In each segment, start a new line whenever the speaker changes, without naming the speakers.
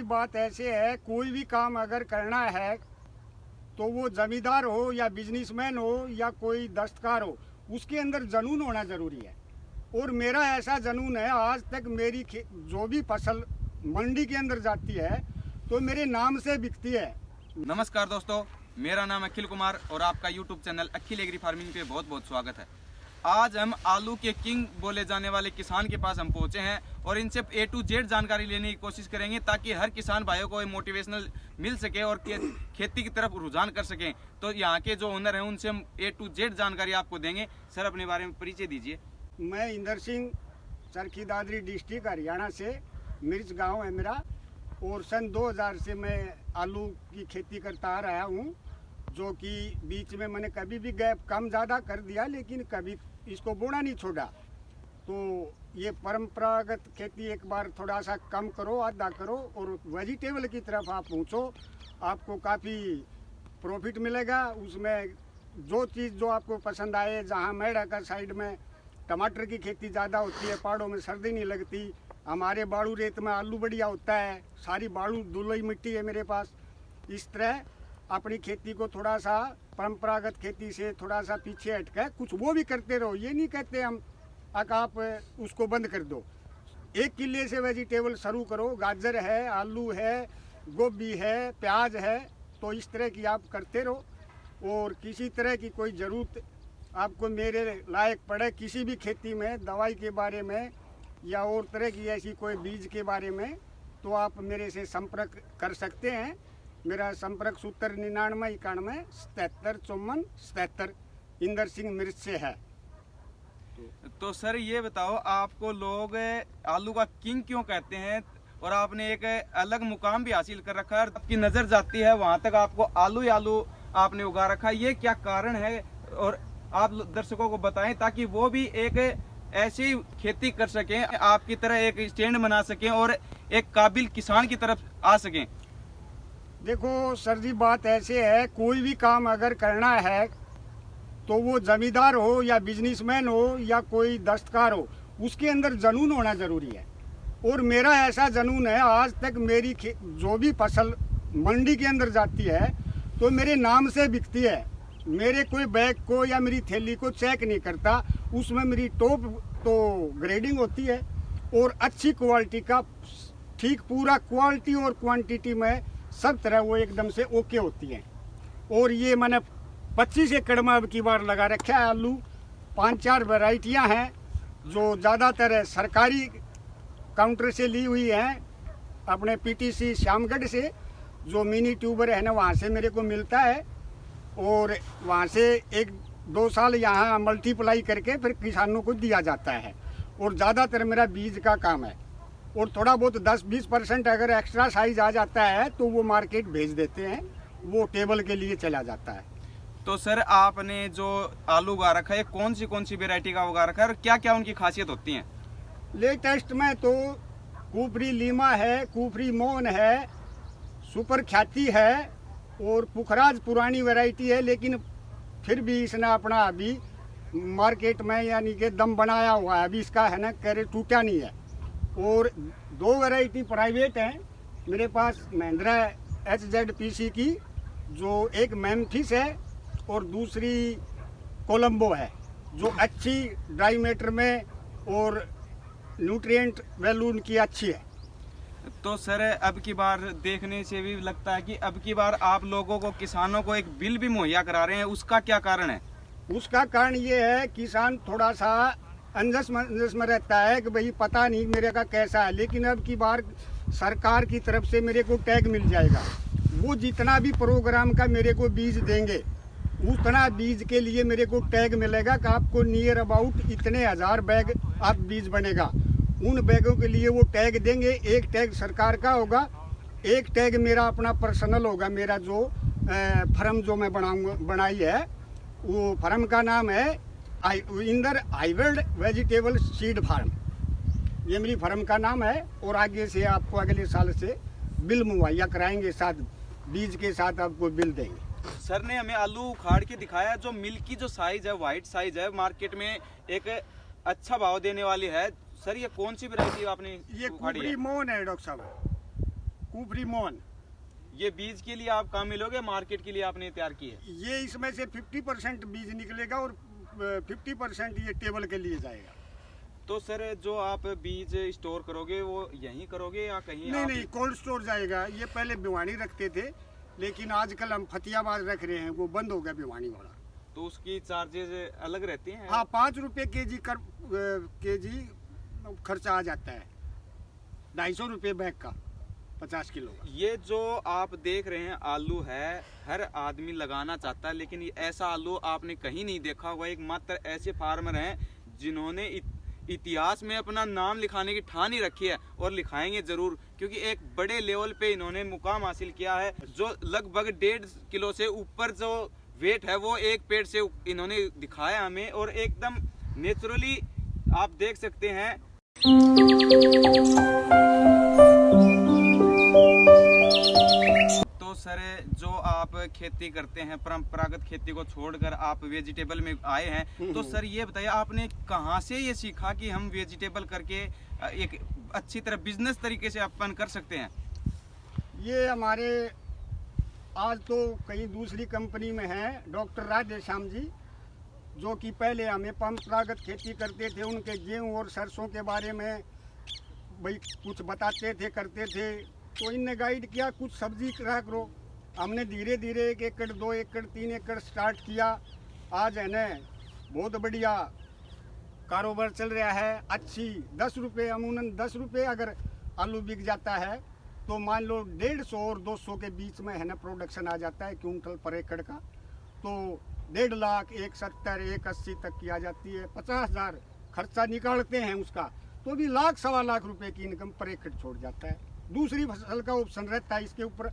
बात ऐसे है, कोई भी काम अगर करना है तो वो जमींदार हो या बिजनेसमैन हो या कोई दस्तकार हो, उसके अंदर जुनून होना ज़रूरी है। और मेरा ऐसा जुनून है, आज तक मेरी जो भी फसल मंडी के अंदर जाती है तो मेरे नाम से बिकती है।
नमस्कार दोस्तों, मेरा नाम अखिल कुमार और आपका यूट्यूब चैनल अखिल एग्री फार्मिंग पे बहुत बहुत स्वागत है। आज हम आलू के किंग बोले जाने वाले किसान के पास हम पहुंचे हैं और इनसे A to Z जानकारी लेने की कोशिश करेंगे ताकि हर किसान भाइयों को मोटिवेशनल मिल सके और खेती की तरफ रुझान कर सकें। तो यहाँ के जो ओनर हैं उनसे हम A to Z जानकारी आपको देंगे। सर, अपने बारे में परिचय दीजिए।
मैं इंदर सिंह, चरखी दादरी डिस्ट्रिक्ट हरियाणा से, मिर्च गांव है मेरा। और सन 2000 से मैं आलू की खेती करता आ रहा हूँ, जो कि बीच में मैंने कभी भी गैप कम ज़्यादा कर दिया, लेकिन कभी इसको बोना नहीं छोड़ा। तो ये परंपरागत खेती एक बार थोड़ा सा कम करो, आधा करो और वेजिटेबल की तरफ आप पहुँचो, आपको काफ़ी प्रॉफिट मिलेगा। उसमें जो चीज़ जो आपको पसंद आए, जहाँ मेड़ा का साइड में टमाटर की खेती ज़्यादा होती है, पहाड़ों में सर्दी नहीं लगती, हमारे बालू रेत में आलू बढ़िया होता है, सारी बालू धुलई मिट्टी है मेरे पास। इस तरह अपनी खेती को थोड़ा सा परंपरागत खेती से थोड़ा सा पीछे हटकर कुछ वो भी करते रहो। ये नहीं कहते हम आप उसको बंद कर दो। एक किले से वेजिटेबल शुरू करो, गाजर है, आलू है, गोभी है, प्याज है, तो इस तरह की आप करते रहो। और किसी तरह की कोई ज़रूरत आपको मेरे लायक पड़े किसी भी खेती में, दवाई के बारे में या और तरह की ऐसी कोई बीज के बारे में, तो आप मेरे से संपर्क कर सकते हैं। मेरा संपर्क सूत्र 99 91 77 54 77 इंदर सिंह मिर्च से है।
तो सर ये बताओ, आपको लोग आलू का किंग क्यों कहते हैं और आपने एक अलग मुकाम भी हासिल कर रखा है, आपकी नज़र जाती है वहाँ तक आपको आलू ही आलू आपने उगा रखा है, ये क्या कारण है? और आप दर्शकों को बताएं ताकि वो भी एक ऐसी खेती कर सकें, आपकी तरह एक स्टैंड बना सकें और एक काबिल किसान की तरफ आ सकें।
देखो सर जी, बात ऐसे है, कोई भी काम अगर करना है तो वो जमींदार हो या बिजनेसमैन हो या कोई दस्तकार हो, उसके अंदर जुनून होना ज़रूरी है। और मेरा ऐसा जुनून है, आज तक मेरी जो भी फसल मंडी के अंदर जाती है तो मेरे नाम से बिकती है। मेरे कोई बैग को या मेरी थैली को चेक नहीं करता, उसमें मेरी टॉप तो ग्रेडिंग होती है और अच्छी क्वालिटी का, ठीक पूरा क्वालिटी और क्वांटिटी में सब तरह वो एकदम से ओके होती हैं। और ये मैंने 25 एकड़ में अब की बार लगा रखा है आलू। 5-4 वैरायटियाँ हैं जो ज़्यादातर सरकारी काउंटर से ली हुई हैं, अपने PTC श्यामगढ़ से, जो मिनी ट्यूबर है ना, वहाँ से मेरे को मिलता है। और वहाँ से 1-2 साल यहाँ मल्टीप्लाई करके फिर किसानों को दिया जाता है। और ज़्यादातर मेरा बीज का काम है। और थोड़ा बहुत 10-20% अगर एक्स्ट्रा साइज आ जाता है तो वो मार्केट भेज देते हैं, वो टेबल के लिए चला जाता है।
तो सर, आपने जो आलू उगा रखा है, कौन सी वेरायटी का उगा रखा है और क्या क्या उनकी खासियत होती हैं?
लेटेस्ट में तो कुफरी लीमा है, कुफरी मोहन है, सुपर ख्याति है और पुखराज पुरानी वैरायटी है, लेकिन फिर भी इसने अपना अभी मार्केट में यानी कि दम बनाया हुआ है, अभी इसका है ना कैरेट टूटा नहीं है। और 2 वैरायटी प्राइवेट हैं मेरे पास, महिंद्रा HZPC की, जो एक मेम्फिस है और दूसरी कोलंबो है, जो अच्छी ड्राई मैटर में और न्यूट्रिएंट वैल्यू उनकी अच्छी है।
तो सर, अब की बार देखने से भी लगता है कि अब की बार आप लोगों को, किसानों को एक बिल भी मुहैया करा रहे हैं, उसका क्या कारण है?
उसका कारण ये है, किसान थोड़ा सा अंजस में रहता है कि भाई पता नहीं मेरे का कैसा है, लेकिन अब की बार सरकार की तरफ से मेरे को टैग मिल जाएगा। वो जितना भी प्रोग्राम का मेरे को बीज देंगे, उतना बीज के लिए मेरे को टैग मिलेगा कि आपको नियर अबाउट इतने 1000 बैग आप बीज बनेगा। उन बैगों के लिए वो टैग देंगे। एक टैग सरकार का होगा, एक टैग मेरा अपना पर्सनल होगा। मेरा जो फर्म जो मैं बनाई है, वो फर्म का नाम है Inder hybrid vegetable seed farm, ये मेरी फर्म का नाम है। और आगे से आपको अगले साल से बिल मुहैया कराएंगे, साथ बीज के साथ आपको बिल देंगे।
सर ने हमें आलू उखाड़ के दिखाया, जो मिल्की जो साइज है, वाइट साइज है, मार्केट में एक अच्छा भाव देने वाली है। सर, ये कौन सी वैरायटी आपने
ये कुफरी मोहन है डॉक्टर साहब। कुफरी मोहन।
ये बीज के लिए आप काम मिलोगे, मार्केट के लिए आपने तैयार की है?
ये इसमें से 50% बीज निकलेगा और 50% ये टेबल के लिए जाएगा।
तो सर जो आप बीज स्टोर करोगे वो यहीं करोगे या कहीं?
नहीं नहीं, कोल्ड स्टोर जाएगा। ये पहले भिवानी रखते थे, लेकिन आजकल हम फतियाबाद रख रहे हैं, वो बंद हो गया भिवानी वाला।
तो उसकी चार्जेस अलग रहती हैं?
हाँ, 5 रुपये केजी खर्चा आ जाता है, 250 रुपये बैग का 50 किलो का।
ये जो आप देख रहे हैं आलू है, हर आदमी लगाना चाहता है, लेकिन ये ऐसा आलू आपने कहीं नहीं देखा होगा। एक मात्र ऐसे फार्मर हैं जिन्होंने इतिहास में अपना नाम लिखाने की ठान ही रखी है, और लिखाएंगे जरूर, क्योंकि एक बड़े लेवल पे इन्होंने मुकाम हासिल किया है। जो लगभग 1.5 किलो से ऊपर जो वेट है वो एक पेड़ से इन्होंने दिखाया हमें, और एकदम नेचुरली आप देख सकते हैं। तो सर जो आप खेती करते हैं, परंपरागत खेती को छोड़कर आप वेजिटेबल में आए हैं, तो सर ये बताइए आपने कहाँ से ये सीखा कि हम वेजिटेबल करके एक अच्छी तरह बिजनेस तरीके से अपन कर सकते हैं?
ये हमारे आज तो कहीं दूसरी कंपनी में है डॉक्टर राधे श्याम जी, जो कि पहले हमें परंपरागत खेती करते थे, उनके गेहूं और सरसों के बारे में भाई कुछ बताते थे, करते थे। तो इनने गाइड किया कुछ सब्जी करा करो। हमने धीरे धीरे 1 एकड़ 2 एकड़ 3 एकड़ स्टार्ट किया। आज है न बहुत बढ़िया कारोबार चल रहा है। अच्छी 10 रुपये, अमूमन 10 रुपये अगर आलू बिक जाता है तो मान लो 150 और 200 के बीच में है ना प्रोडक्शन आ जाता है क्विंटल पर एकड़ का। तो 1.5 लाख, 170, 180 तक की आ जाती है। 50,000 खर्चा निकालते हैं उसका, तो भी 1 लाख 1.25 लाख रुपए की इनकम पर एकड़ छोड़ जाता है। दूसरी फसल का ऑप्शन रहता है, इसके ऊपर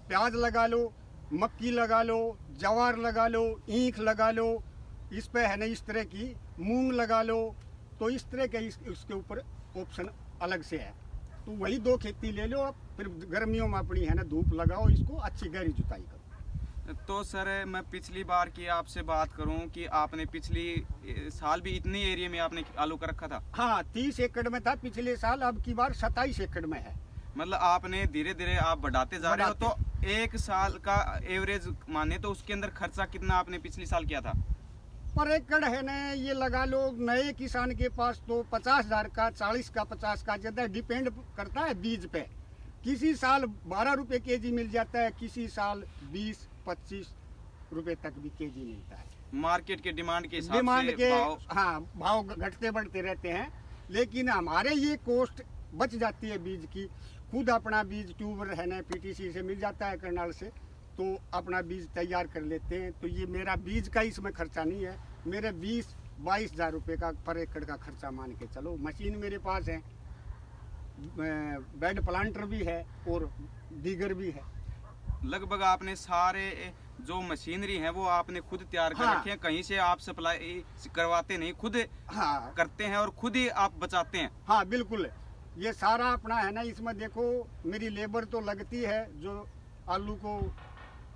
प्याज लगा लो, मक्की लगा लो, जवार लगा लो, ईख लगा लो, इस पे है ना इस तरह की मूंग लगा लो। तो इस तरह के इसके ऊपर ऑप्शन अलग से है। तो वही 2 खेती ले लो, फिर गर्मियों में अपनी है ना धूप लगाओ, इसको अच्छी गहरी जुताई करो।
तो सर मैं पिछली बार की आपसे बात करूं कि आपने पिछली साल भी इतनी एरिया में आपने आलू का रखा था?
हाँ, 30 एकड़ में था पिछले साल, अब की बार 27 एकड़ में है।
मतलब आपने धीरे धीरे आप बढ़ाते जा रहे हो। तो एक साल का एवरेज माने तो उसके अंदर खर्चा कितना आपने पिछले साल किया था?
पर एकड़ है ना ये लगा लो, नए किसान के पास तो 50,000 का, 40 का, 50 का, ज़्यादा डिपेंड करता है बीज पे। किसी साल 12 रुपये केजी मिल जाता है, किसी साल 20-25 रुपये तक भी केजी मिलता है।
मार्केट के डिमांड के हिसाब
डिमांड
से
के
भाव।
हाँ, भाव घटते बढ़ते रहते हैं, लेकिन हमारे ये कॉस्ट बच जाती है बीज की। खुद अपना बीज ट्यूबर है ना पीटीसी से मिल जाता है, करनाल से, तो अपना बीज तैयार कर लेते हैं। तो ये मेरा बीज का इसमें खर्चा नहीं है, मेरे 20-22 हज़ार रुपये का पर एकड़ का खर्चा मान के चलो। मशीन मेरे पास है, बेड प्लांटर भी है और दीगर भी है।
लगभग आपने सारे जो मशीनरी है वो आपने खुद तैयार कर
हाँ।
रखे हैं, कहीं से आप सप्लाई करवाते नहीं, खुद
हाँ
करते हैं और खुद ही आप बचाते हैं?
हाँ बिल्कुल, ये सारा अपना है ना। इसमें देखो मेरी लेबर तो लगती है, जो आलू को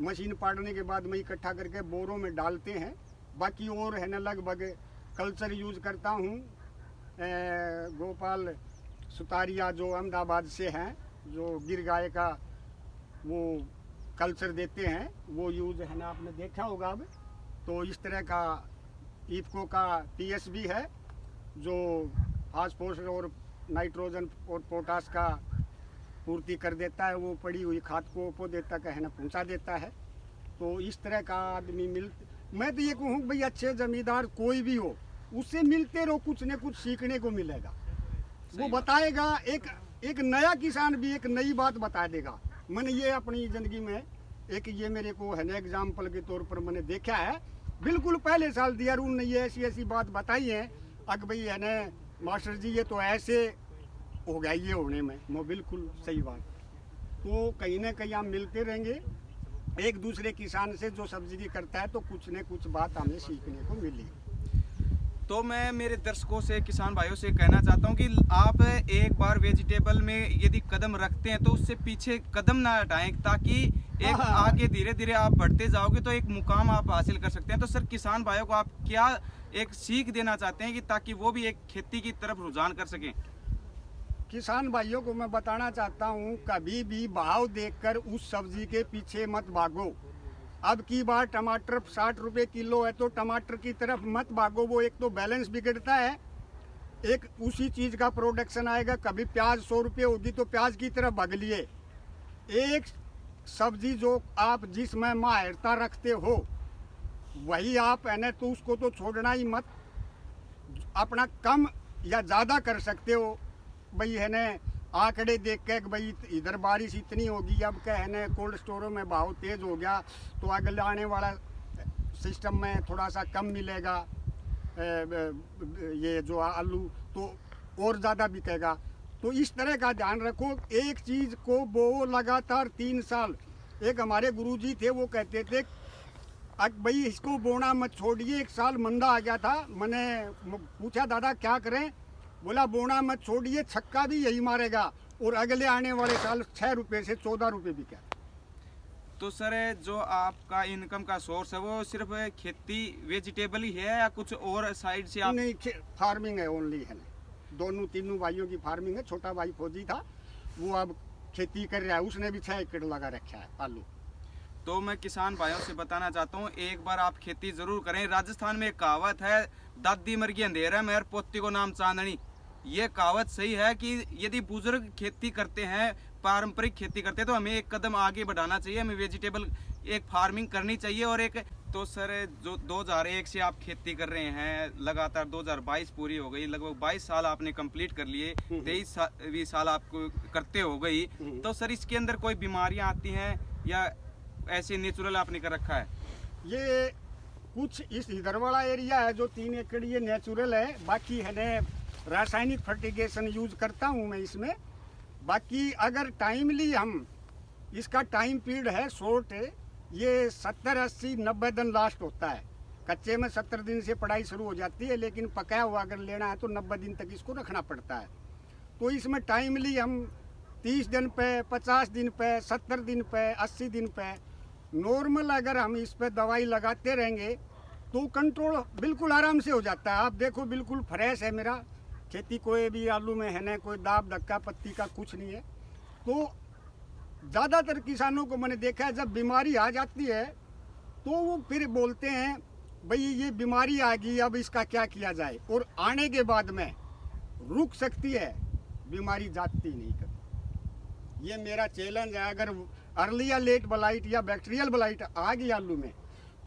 मशीन पाड़ने के बाद में इकट्ठा करके बोरों में डालते हैं। बाकी और है ना लगभग कल्चर यूज़ करता हूँ। गोपाल सुतारिया जो अहमदाबाद से हैं, जो गिर गाय का वो कल्चर देते हैं, वो यूज़ है ना आपने देखा होगा अब। तो इस तरह का इफको का टीएसबी है जो फास्फोरस और नाइट्रोजन और पोटास का पूर्ति कर देता है। वो पड़ी हुई खाद को पौधे तक है ना पहुँचा देता है। तो इस तरह का आदमी मैं तो ये कहूँ भाई, अच्छे जमींदार कोई भी हो, उससे मिलते रहो, कुछ न कुछ सीखने को मिलेगा। वो बताएगा, एक नया किसान भी एक नई बात बता देगा। मैंने ये अपनी ज़िंदगी में एक ये मेरे को है ना एग्जाम्पल के तौर पर मैंने देखा है। बिल्कुल पहले साल दियारून ने ये ऐसी बात बताई है, अगर भाई है ना मास्टर जी ये तो ऐसे हो गया ये होने में, वो बिल्कुल सही बात। तो कहीं ना कहीं हम मिलते रहेंगे एक दूसरे किसान से जो सब्सिडी करता है, तो कुछ न कुछ बात हमें सीखने को मिली।
तो मैं मेरे दर्शकों से, किसान भाइयों से कहना चाहता हूं कि आप एक बार वेजिटेबल में यदि कदम रखते हैं तो उससे पीछे कदम ना हटाएं, ताकि एक आगे धीरे धीरे आप बढ़ते जाओगे तो एक मुकाम आप हासिल कर सकते हैं। तो सर किसान भाइयों को आप क्या एक सीख देना चाहते हैं कि ताकि वो भी एक खेती की तरफ रुझान कर सकें?
किसान भाइयों को मैं बताना चाहता हूँ, कभी भी भाव देखकर उस सब्जी के पीछे मत भागो। अब की बार टमाटर 60 रुपये किलो है तो टमाटर की तरफ मत भागो, वो एक तो बैलेंस बिगड़ता है, एक उसी चीज़ का प्रोडक्शन आएगा। कभी प्याज 100 रुपये होगी तो प्याज की तरफ भाग लिए। एक सब्जी जो आप जिसमें माहिरता रखते हो वही आप है ना, तो उसको तो छोड़ना ही मत। अपना कम या ज़्यादा कर सकते हो भाई है ना, आंकड़े देख के भाई इधर बारिश इतनी होगी, अब क्या है ना कोल्ड स्टोरों में भाव तेज़ हो गया तो अगले आने वाला सिस्टम में थोड़ा सा कम मिलेगा, ये जो आलू तो और ज़्यादा बिकेगा। तो इस तरह का ध्यान रखो। एक चीज़ को बो लगातार 3 साल। एक हमारे गुरुजी थे, वो कहते थे अब भाई इसको बोना मत छोड़िए। एक साल मंदा आ गया था, मैंने पूछा दादा क्या करें, बोला बोना मत छोड़िए, छक्का भी यही मारेगा और अगले आने वाले साल 6 रुपये से 14 रुपये बिका।
तो सर जो आपका इनकम का सोर्स है वो सिर्फ खेती वेजिटेबल ही है या कुछ और साइड से आप?
नहीं, फार्मिंग है ओनली है। दोनों तीनों भाइयों की फार्मिंग है। छोटा भाई फौजी था, वो अब खेती कर रहा है, उसने भी 6 एकड़ लगा रखा है आलू।
तो मैं किसान भाइयों से बताना चाहता हूँ, एक बार आप खेती जरूर करें। राजस्थान में एक कहावत है, दादी मर गई अंधेरा में और पोती को नाम चांदनी। ये कहावत सही है कि यदि बुजुर्ग खेती करते हैं, पारंपरिक खेती करते हैं, तो हमें एक कदम आगे बढ़ाना चाहिए, हमें वेजिटेबल एक फार्मिंग करनी चाहिए। और एक तो सर जो 2001 से आप खेती कर रहे हैं, लगातार 2022 पूरी हो गई, लगभग 22 साल आपने कंप्लीट कर लिए, 23 साल आपको करते हो गई। तो सर इसके अंदर कोई बीमारियां आती हैं या ऐसे नेचुरल आपने कर रखा है?
ये कुछ इस इधर वाला एरिया है जो 3 एकड़ ये नेचुरल है, बाकी है ने रासायनिक फर्टिगेशन यूज करता हूँ मैं इसमें। बाकी अगर टाइमली हम इसका टाइम पीरियड है शॉर्ट है, ये 70, 80, 90 दिन लास्ट होता है। कच्चे में 70 दिन से पढ़ाई शुरू हो जाती है, लेकिन पकाया हुआ अगर लेना है तो 90 दिन तक इसको रखना पड़ता है। तो इसमें टाइमली हम 30 दिन पे, 50 दिन पे, 70 दिन पे, 80 दिन पे नॉर्मल अगर हम इस पे दवाई लगाते रहेंगे तो कंट्रोल बिल्कुल आराम से हो जाता है। आप देखो बिल्कुल फ्रेश है मेरा खेती, कोई भी आलू में है ना कोई दाब धक्का पत्ती का कुछ नहीं है। तो ज़्यादातर किसानों को मैंने देखा है जब बीमारी आ जाती है तो वो फिर बोलते हैं भाई ये बीमारी आ गई, अब इसका क्या किया जाए। और आने के बाद में रुक सकती है, बीमारी जाती नहीं करती। ये मेरा चैलेंज है। अगर अर्ली या लेट ब्लाइट या बैक्टीरियल ब्लाइट आ गई आलू में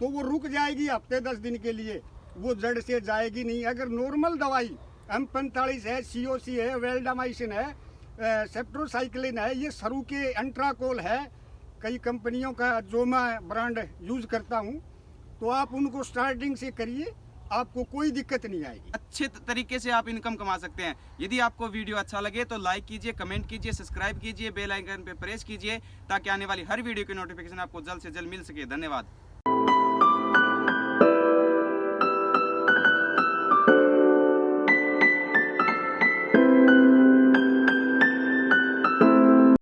तो वो रुक जाएगी हफ्ते 10 दिन के लिए, वो जड़ से जाएगी नहीं। अगर नॉर्मल दवाई M45 है, COC है, वेल्डामाइसिन है, सेप्ट्रोसाइक्लिन है, ये सरू के एंट्राकोल है, कई कंपनियों का जो मैं ब्रांड यूज़ करता हूँ, तो आप उनको स्टार्टिंग से करिए, आपको कोई दिक्कत नहीं आएगी।
अच्छे तरीके से आप इनकम कमा सकते हैं। यदि आपको वीडियो अच्छा लगे तो लाइक कीजिए, कमेंट कीजिए, सब्सक्राइब कीजिए, बेल आइकन पे प्रेस कीजिए ताकि आने वाली हर वीडियो की नोटिफिकेशन आपको जल्द से जल्द मिल सके। धन्यवाद।